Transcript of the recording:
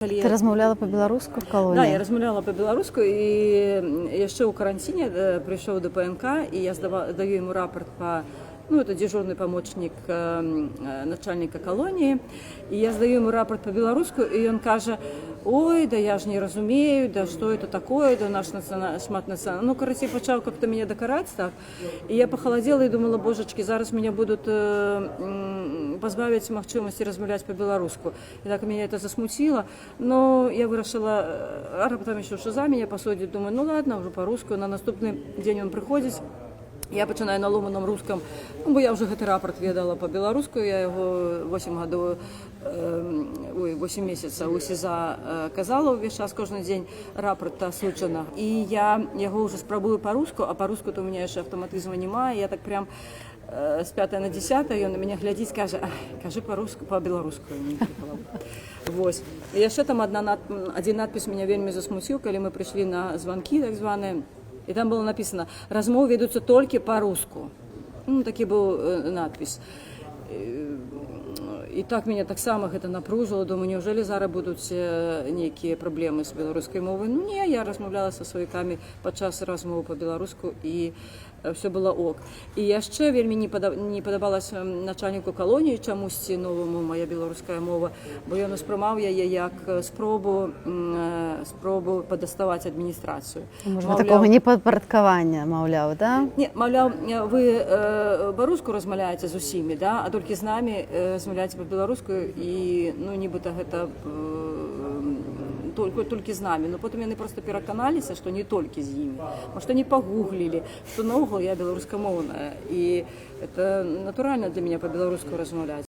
Ты размаўляла па-беларуску в колонии? Да, я размаўляла па-беларуску, і яшчэ ў каранціне прыйшоў да ПМК, і я даю ему рапорт по... Ну, это дежурный помощник начальника колонии, и я сдаю ему рапорт по-белорусски, и он каже: ой, да я ж не разумею, да что это такое, да наш шмат национальный. Ну, короче, почав как-то меня докарать так, и я похолодела и думала: божечки, зараз меня будут позбавить магчимости размовлять по-белоруску. И так меня это засмутило, но я вырашила, а потом еще что за меня посудить, думаю, ну ладно, уже по-русски. На наступный день он приходит, я пачынаю на ломаном рускам, ну, бо я ўжо гэты рапорт ведала па-беларуску, я яго 8 месяцаў у СІЗА казала ўвесь час, кожны дзень рапорт асуджана. І я яго ўжо спрабую па-руску, а па-руску то у меня яшчэ аўтаматызму няма, і я так прям з 5 на 10 ён на мяне глядзіць, кажа: кажы па-руску, па-беларуску. Вось. І яшчэ там адзін надпіс мяне вельмі засмуціў, калі мы прыйшлі на званкі так званыя. И там было написано: размовы ведутся только по-русски. Ну, такий був надпис. І так мене так само гэта напружила. Думаю, неужели зараз будуть некие проблемы с белорусской мовой? Ну, не, я размовляла со сваяками падчас размовы по-беларуску, и все было ок. І яшчэ вельмі не падабалась начальнику колонии чамусьці новому моя беларуская мова, бо ён успрымаў яе як спробу падаставаць адміністрацыю. Можа, такого непадпарадкавання, маўляў, да? Не, маўляў, вы па-руску размаўляеце з усімі, да? А толькі з намі размаўляеце па-беларуску, і, ну, нібыта гэта толькі з намі. Но потым яны просто пераканаліся, што не толькі з імі. Што не пагуглілі, што наогул я беларускамоўная. І это натуральна для мяне па-беларуску размаўляць.